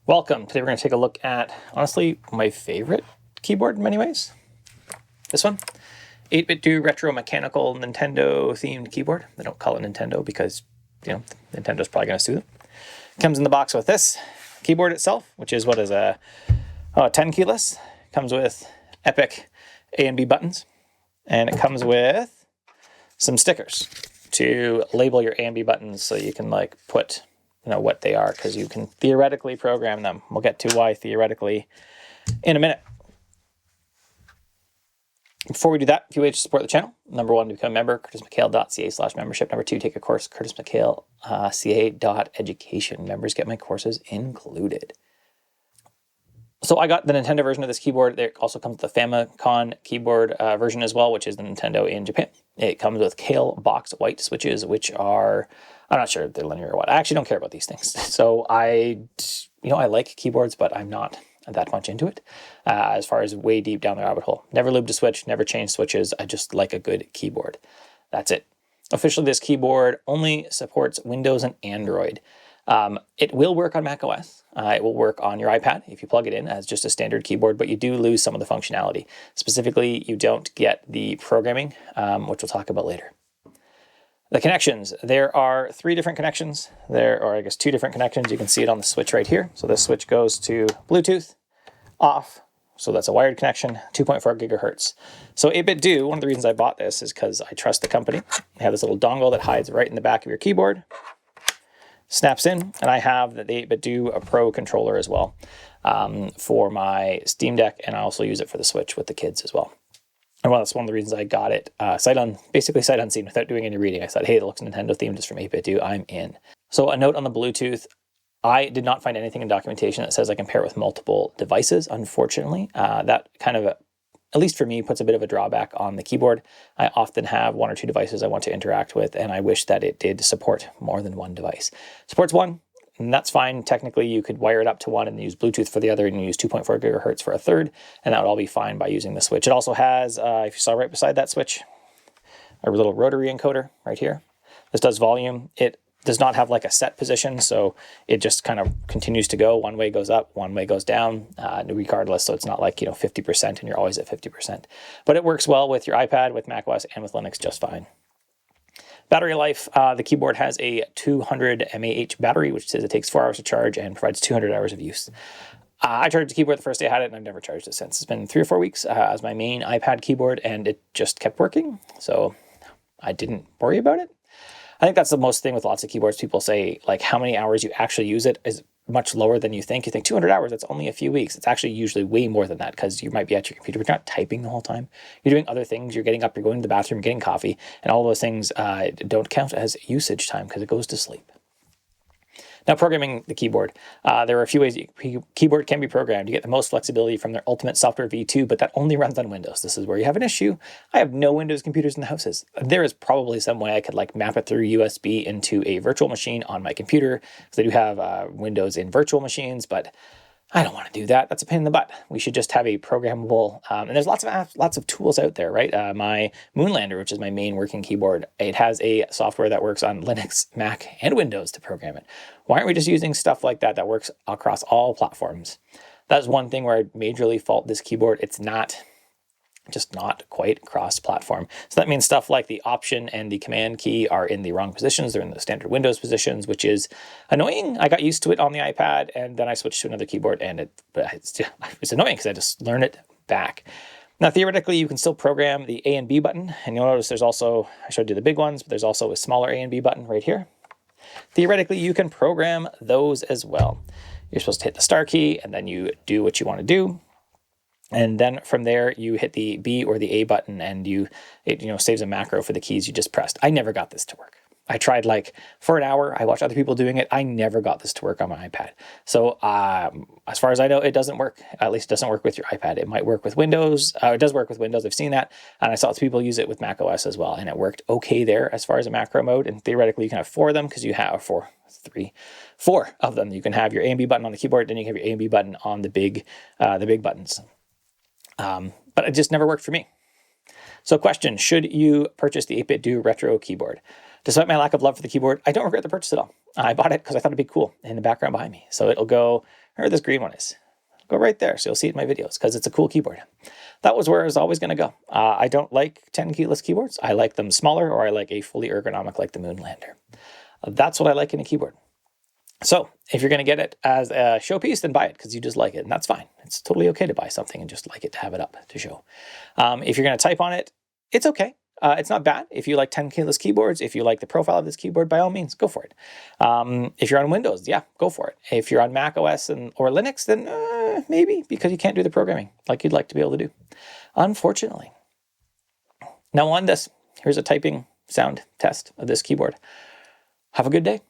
Welcome. Today we're going to take a look at, honestly, my favorite keyboard in many ways. This one, 8BitDo retro mechanical Nintendo themed keyboard. They don't call it Nintendo because, Nintendo's probably going to sue them. Comes in the box with this keyboard itself, which is what is a 10 keyless. Comes with epic A and B buttons, and it comes with some stickers to label your A and B buttons so you can put what they are, because you can theoretically program them. We'll get to why theoretically in a minute. Before we do that, a few ways to support the channel. Number one, to become a member, curtismchale.ca/membership. Number two, take a course, curtismchale.ca.education. Members get my courses included. So I got the Nintendo version of this keyboard. There also comes the Famicom keyboard version as well, which is the Nintendo in Japan. It comes with Kale box white switches, which are, I'm not sure if they're linear or what. I actually don't care about these things. So I like keyboards, but I'm not that much into it as far as way deep down the rabbit hole. Never lubed a switch, never changed switches. I just like a good keyboard. That's it. Officially, this keyboard only supports Windows and Android. It will work on Mac OS. It will work on your iPad if you plug it in as just a standard keyboard, but you do lose some of the functionality. Specifically, you don't get the programming, which we'll talk about later. The connections. There are three different connections. Two different connections. You can see it on the switch right here. So this switch goes to Bluetooth, off. So that's a wired connection, 2.4 gigahertz. So 8BitDo, one of the reasons I bought this is because I trust the company. They have this little dongle that hides right in the back of your keyboard. Snaps in, and I have the 8BitDo Pro controller as well for my Steam Deck, and I also use it for the Switch with the kids as well. And that's one of the reasons I got it sight unseen without doing any reading. I said, hey, it looks Nintendo themed, it's from 8BitDo, I'm in. So a note on the Bluetooth, I did not find anything in documentation that says I can pair it with multiple devices, unfortunately. That kind of, at least for me, puts a bit of a drawback on the keyboard. I often have one or two devices I want to interact with, and I wish that it did support more than one device. Supports one, and that's fine. Technically, you could wire it up to one and use Bluetooth for the other, and use 2.4 gigahertz for a third, and that would all be fine by using the switch. It also has, if you saw right beside that switch, a little rotary encoder right here. This does volume. It does not have a set position, so it just kind of continues to go. One way goes up, one way goes down, regardless. So it's not 50% and you're always at 50%. But it works well with your iPad, with macOS, and with Linux just fine. Battery life, the keyboard has a 200 mAh battery, which says it takes 4 hours to charge and provides 200 hours of use. I charged the keyboard the first day I had it, and I've never charged it since. It's been 3 or 4 weeks as my main iPad keyboard, and it just kept working, so I didn't worry about it. I think that's the most thing with lots of keyboards. People say, how many hours you actually use it is much lower than you think. You think 200 hours, that's only a few weeks. It's actually usually way more than that, because you might be at your computer, but you're not typing the whole time. You're doing other things. You're getting up, you're going to the bathroom, getting coffee, and all those things don't count as usage time because it goes to sleep. Now, programming the keyboard. There are a few ways keyboard can be programmed. You get the most flexibility from their Ultimate Software V2, but that only runs on Windows. This is where you have an issue. I have no Windows computers in the houses. There is probably some way I could map it through USB into a virtual machine on my computer, because I do have Windows in virtual machines, but I don't want to do that. That's a pain in the butt. We should just have a programmable, and there's lots of apps, lots of tools out there, right? My Moonlander, which is my main working keyboard, it has a software that works on Linux, Mac, and Windows to program it. Why aren't we just using stuff like that that works across all platforms? That's one thing where I majorly fault this keyboard. It's just not quite cross-platform. So that means stuff like the Option and the Command key are in the wrong positions. They're in the standard Windows positions, which is annoying. I got used to it on the iPad, and then I switched to another keyboard, and it's annoying because I just learn it back. Now, theoretically, you can still program the A and B button, and you'll notice there's also, I showed you the big ones, but there's also a smaller A and B button right here. Theoretically, you can program those as well. You're supposed to hit the star key, and then you do what you want to do. And then from there, you hit the B or the A button, and it saves a macro for the keys you just pressed. I never got this to work. I tried for an hour. I watched other people doing it. I never got this to work on my iPad. So as far as I know, it doesn't work. At least it doesn't work with your iPad. It might work with Windows. It does work with Windows. I've seen that. And I saw people use it with Mac OS as well. And it worked okay there as far as a macro mode. And theoretically, you can have 4 of them, because you have 4 of them. You can have your A and B button on the keyboard. Then you can have your A and B button on the big buttons. But it just never worked for me. So question, should you purchase the 8BitDo retro keyboard? Despite my lack of love for the keyboard, I don't regret the purchase at all. I bought it because I thought it'd be cool in the background behind me. So it'll go where this green one is. Go right there, so you'll see it in my videos, because it's a cool keyboard. That was where I was always going to go. I don't like 10 keyless keyboards. I like them smaller, or I like a fully ergonomic like the Moonlander. That's what I like in a keyboard. So if you're going to get it as a showpiece, then buy it because you just like it, and that's fine. It's totally okay to buy something and just like it, to have it up to show. If you're going to type on it, it's okay. It's not bad. If you like 10 keyless keyboards, if you like the profile of this keyboard, by all means, go for it. If you're on Windows, yeah, go for it. If you're on Mac OS or Linux, then maybe, because you can't do the programming like you'd like to be able to do, unfortunately. Now on this, here's a typing sound test of this keyboard. Have a good day.